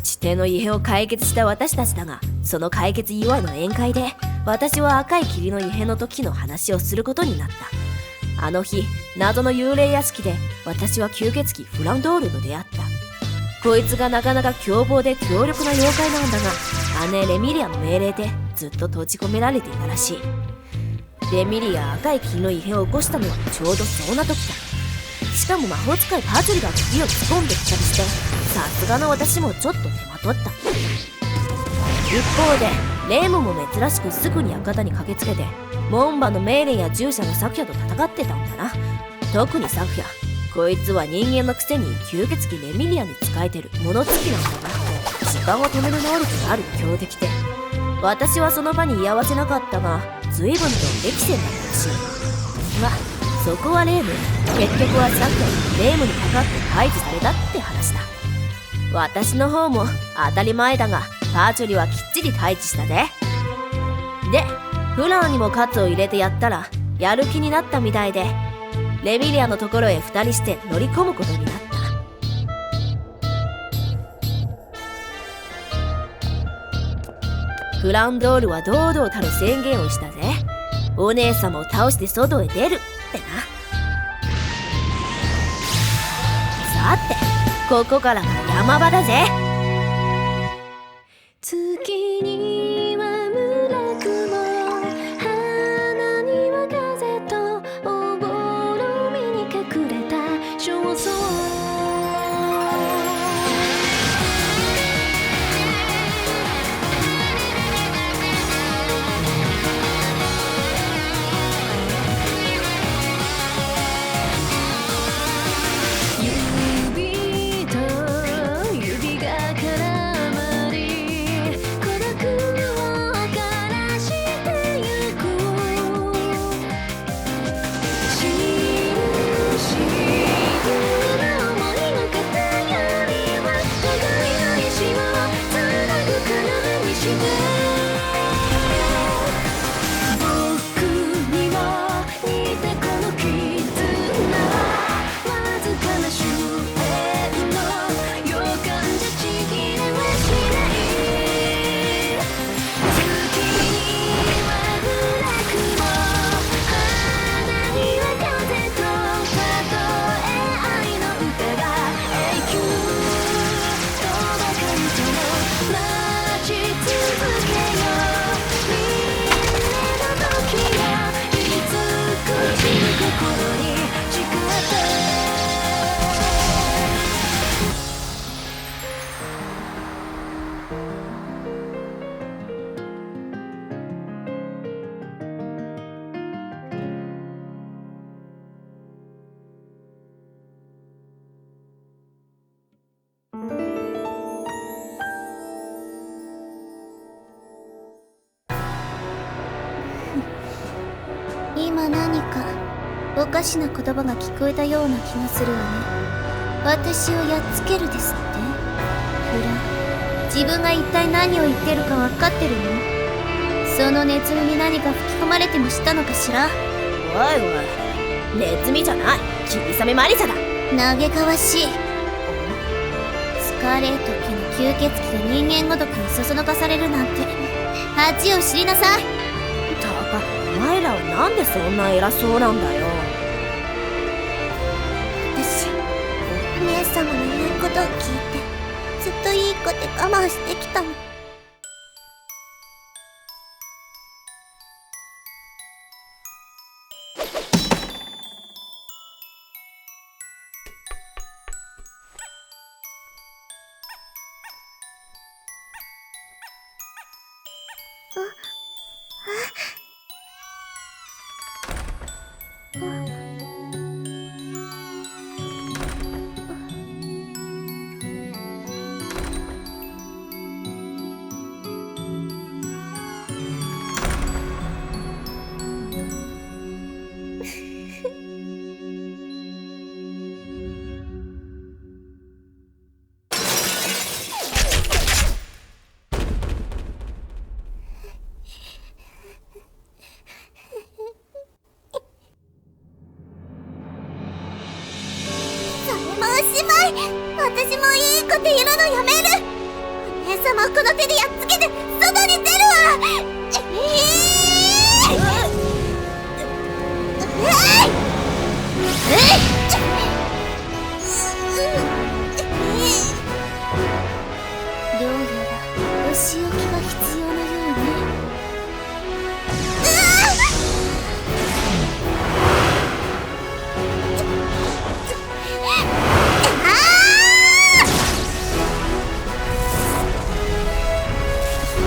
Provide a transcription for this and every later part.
地底の異変を解決した私たちだが、その解決祝いの宴会で私は赤い霧の異変の時の話をすることになった。あの日、謎の幽霊屋敷で私は吸血鬼フランドールと出会った。こいつがなかなか凶暴で強力な妖怪なんだが、姉レミリアの命令でずっと閉じ込められていたらしい。レミリア赤い霧の異変を起こしたのはちょうどそんな時だ。しかも魔法使いパズルが釘を突っ込んできたりして、さすがの私もちょっと手間取った。一方でレイムも珍しくすぐに館に駆けつけて、モンバのメイレンや従者のサクヤと戦ってたんだな。特にサクヤ、こいつは人間のくせに吸血鬼レミリアに仕えてる物付きなんだが、時間を止める能力がある強敵で、私はその場に居合わせなかったが、随分と激戦だったらしい。ま、そこはレイム、結局はサクヤにレイムにかかって退治されたって話だ。私の方も当たり前だが、パーチョリはきっちり退治したぜ。で、フラーにもカツを入れてやったらやる気になったみたいで、レミリアのところへ2人して乗り込むことになった。フランドールは堂々たる宣言をしたぜ。お姉様を倒して外へ出るってな。さて、ここからが山場だぜ。月には村雲、花には風とおぼろみに隠れた焦燥。指と指が絡まり孤独を枯らしてゆく。しるしの思いの片やりは互いの意志をつなぐからにして、僕にも似てこの絆、わずかな終焉の予感じゃちぎれはしない。月には暗くも花には風と、たとえ愛の歌が永久とばかりとも待ち続けよう。みんなの時がいつくしむ心に誓った。今何かおかしな言葉が聞こえたような気がするわね。私をやっつけるですって？フラン、自分が一体何を言ってるか分かってるの？そのネズミに何か吹き込まれてもしたのかしら？おいおい、ネズミじゃない、霧雨マリサだ。嘆かわしい。スカーレット家の吸血鬼が人間ごとくにそそのかされるなんて、恥を知りなさい。たか、お前らはなんでそんな偉そうなんだよ。私、お姉様の言うことを聞いてずっといい子で我慢してきたの。それもおしまい。私もいい子でいるのやめる。姉様をこの手でやっつけて外に出るわ。どうやらお仕置きが必要なようね。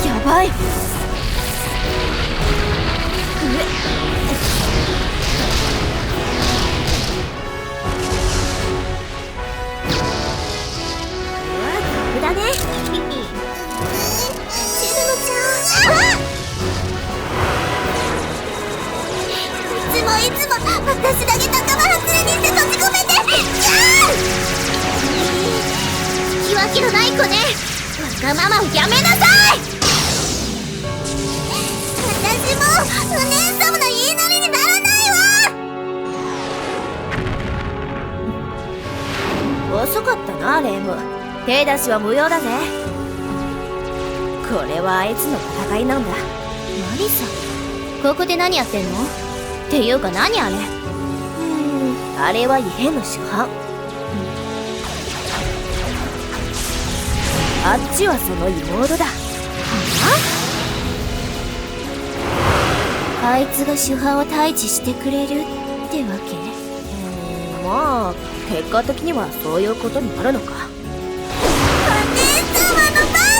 やばい。だね。チルノちゃん。いつも私だけ仲間外れにして閉じ込めて。引き分けのない子ね。わがままをやめなさい。私もお姉様の言いなりにならないわ。遅かったなレイム。手出しは無用だぜ。これはあいつの戦いなんだ。マリサ、ここで何やってんの？っていうか何あれ？あれは異変の主犯。あっちはその妹だ。あいつが主犯を退治してくれるってわけ？まあ結果的にはそういうことになるのか。お姉様のバカ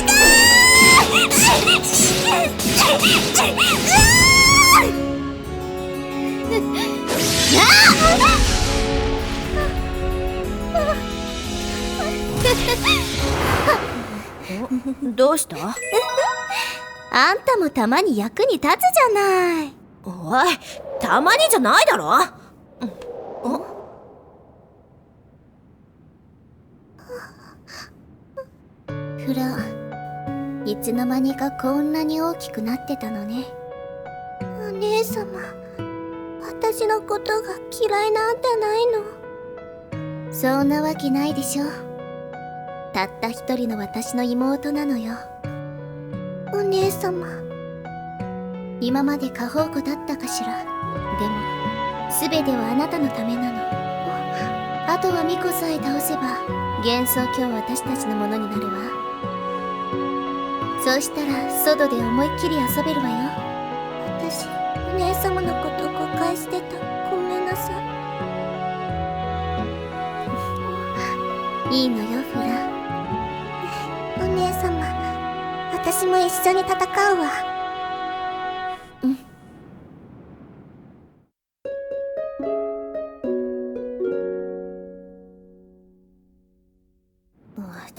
どうした？あんたもたまに役に立つじゃない。おい、たまにじゃないだろ。フラ、いつの間にかこんなに大きくなってたのね。お姉様、私のことが嫌いなんじゃないの？そんなわけないでしょ。たった一人の私の妹なのよ。お姉様、今まで過保護だったかしら。でも全てはあなたのためなの。あとは巫女さえ倒せば幻想郷は私たちのものになるわ。そうしたら外で思いっきり遊べるわよ。私、お姉様のこと誤解してた。ごめんなさい。いいのよ、フラ。お姉様、私も一緒に戦うわ。うん。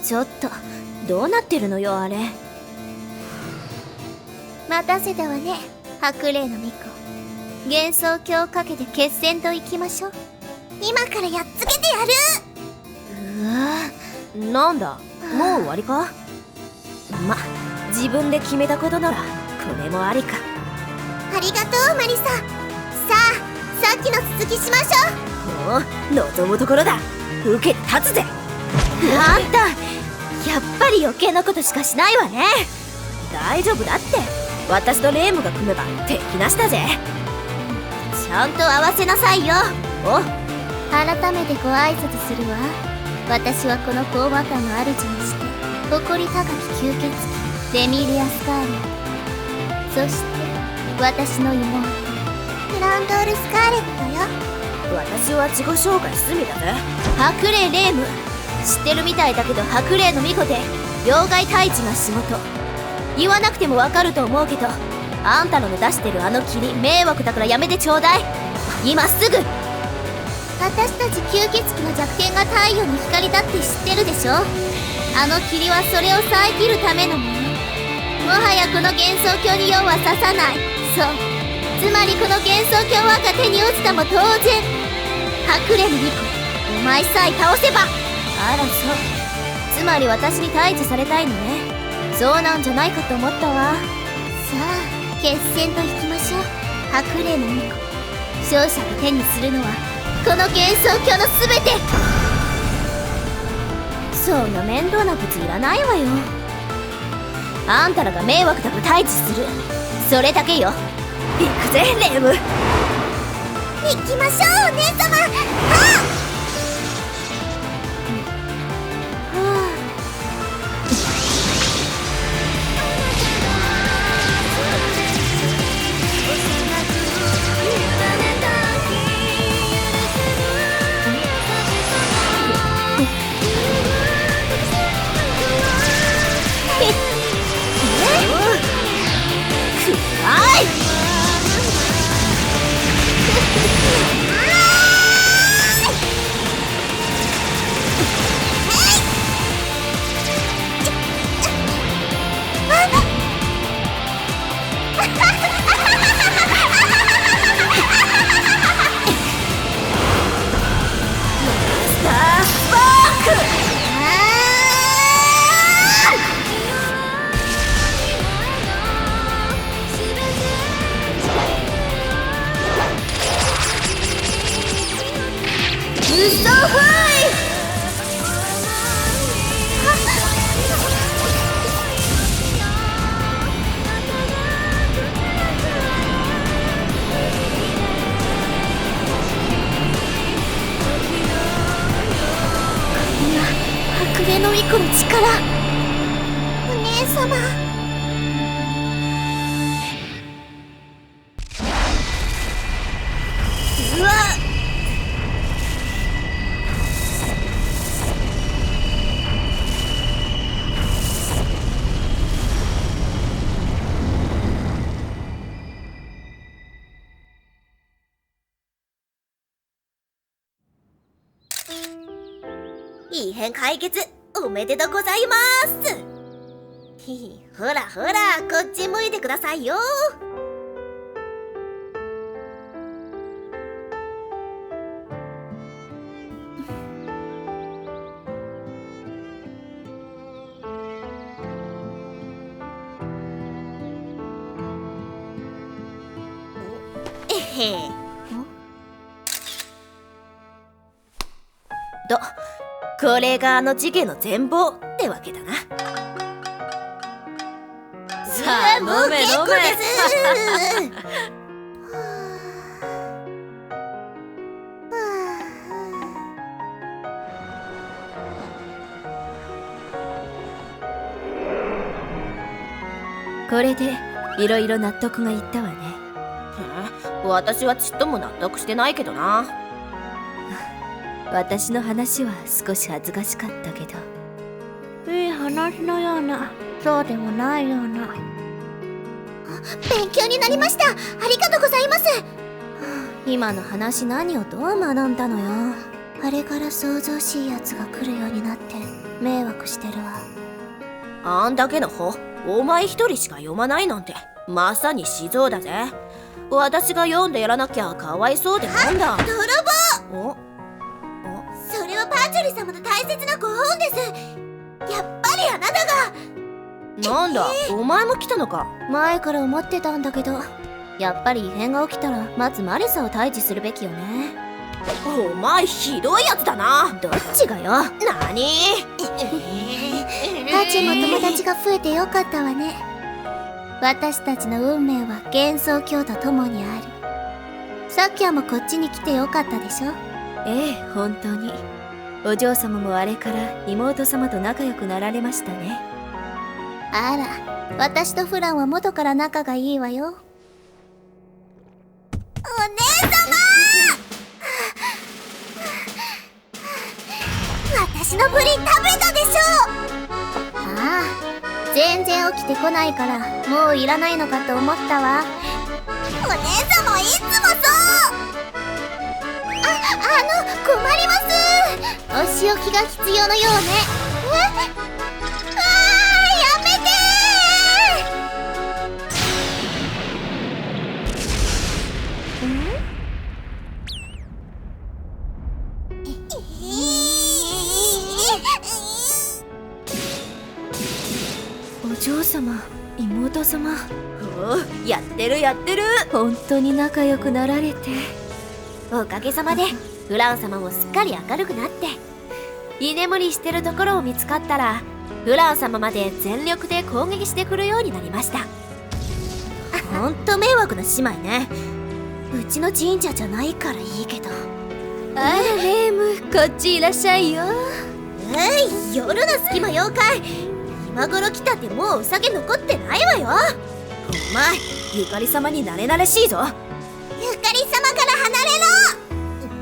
ちょっとどうなってるのよあれ。待たせたわね、白麗の巫女。幻想郷をかけて決戦と行きましょう。今からやっつけてやる。なんだ、もう終わりか。ま、自分で決めたことならこれもありか。ありがとうマリサ。さあ、さっきの続きしましょう。望むところだ。受けて立つぜ。あんた、やっぱり余計なことしかしないわね。大丈夫だって。私とレイムが組めば敵なしだぜ。ちゃんと合わせなさいよ。お、改めてご挨拶するわ。私はこの講和館の主にして誇り高き吸血鬼レミリア・スカーレット。そして私の妹フランドール・スカーレットよ。私は自己紹介済みだぜ。白麗レイム。知ってるみたいだけど白麗の巫女で妖怪退治が仕事。言わなくてもわかると思うけど、あんたの出してるあの霧迷惑だからやめてちょうだい。今すぐ。私たち吸血鬼の弱点が太陽の光だって知ってるでしょ。あの霧はそれを遮るためのもの。もはやこの幻想郷に用は刺さない。そう、つまりこの幻想郷はが手に落ちたも当然。白麗の巫女、お前さえ倒せば。あらそう、つまり私に退治されたいのね。そうなんじゃないかと思ったわ。さあ、決戦といきましょう。白麗の巫女、勝者が手にするのはこの幻想郷の全て。そんな面倒な物いらないわよ。あんたらが迷惑だと退治する、それだけよ。行くぜレム。行きましょうお姉様。白麗の巫女の力。お姉様。うわっ。異変解決おめでとうございます。ほらほら、こっち向いてくださいよ。えへ。これがあの事件の全貌ってわけだな。さあ飲め飲め。これでいろいろ納得がいったわね。私はちっとも納得してないけどな。私の話は少し恥ずかしかったけど、いい話のような、そうでもないような。勉強になりました。ありがとうございます。今の話何をどう学んだのよ。あれから騒々しいやつが来るようになって迷惑してるわ。あんだけの本、お前一人しか読まないなんてまさに死像だぜ。私が読んでやらなきゃかわいそうでなんだ。泥棒。それはパーチョリ様の大切なご本です。やっぱりあなたが。なんだ、お前も来たのか。前から思ってたんだけど、やっぱり異変が起きたらまずマリサを退治するべきよね。お前ひどいやつだな。どっちがよ。なに。ハチも友達が増えてよかったわね。私たちの運命は幻想郷と共にある。さっきはもこっちに来てよかったでしょ。ええ、本当に。お嬢様もあれから妹様と仲良くなられましたね。あら、私とフランは元から仲がいいわよ。お姉様。私のプリン食べたでしょ。ああ、全然起きてこないからもういらないのかと思ったわ。お姉様いつもそう。困ります。お仕置きが必要のようね。やめてお嬢様、妹様、やってるやってる。本当に仲良くなられて。おかげさまでフラン様もすっかり明るくなって、居眠りしてるところを見つかったらフラン様まで全力で攻撃してくるようになりました。ほんと迷惑な姉妹ね。うちの神社じゃないからいいけど。あらレーム、こっちいらっしゃいよ。夜の隙間妖怪、今頃来たってもうお酒残ってないわよ。お前ゆかり様に慣れ慣れしいぞ。ゆかり様から離れろ。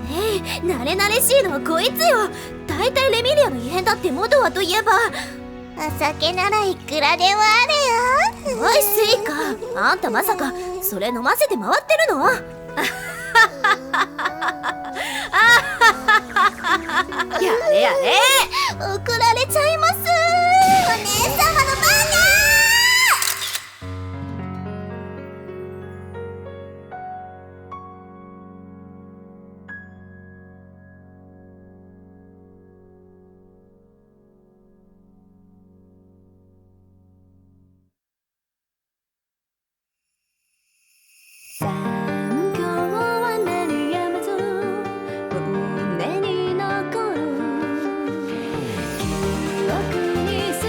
ねえ、慣れ慣れしいのはこいつよ。大体レミリアの異変だって元はといえば、お酒ならいくらでもあるよ。おいスイカ、あんたまさかそれ飲ませて回ってるの？やれやれ、怒られちゃいます。お姉様の番だ。残響は鳴りやまず胸に残る記憶にすが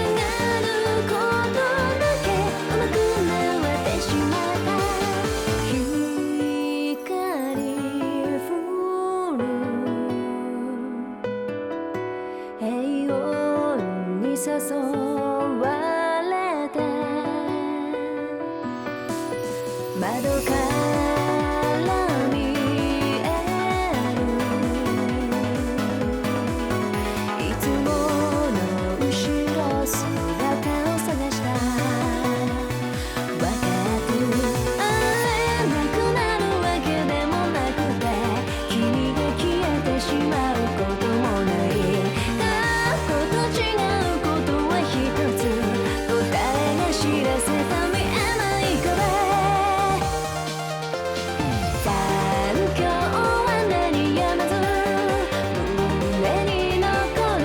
ることだけうまく回ってしまった光降る平穏に誘われて窓から見えるいつもの後ろ姿を探したわかってる会えなくなるわけでもなくて君が消えてしまうこともない過去と違うことは一つ答えが知らせた見えない壁残響は鳴りやまず胸に残る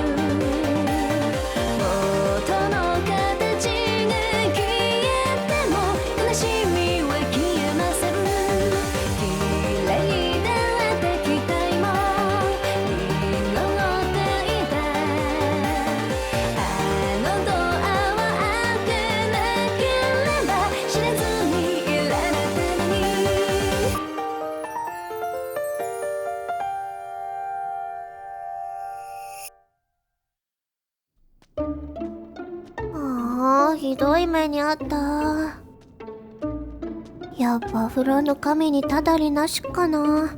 元の形が消えても悲しみは消えません綺麗だった期待も濁っていたあのドアは開けなければ知らずにいられたのにああ、ひどい目にあった。やっぱ風呂の神にただりなしかな。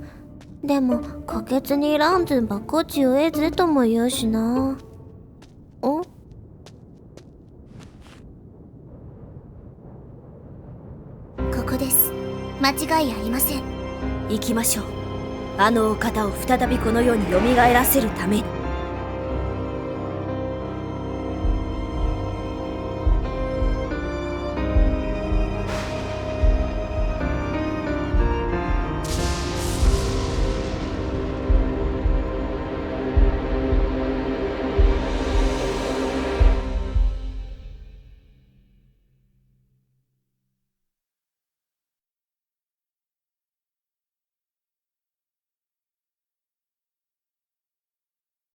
でも可決にランズンばこっちを得ずとも言うしな。ここです。間違いありません。行きましょう。あのお方を再びこの世に蘇らせるために。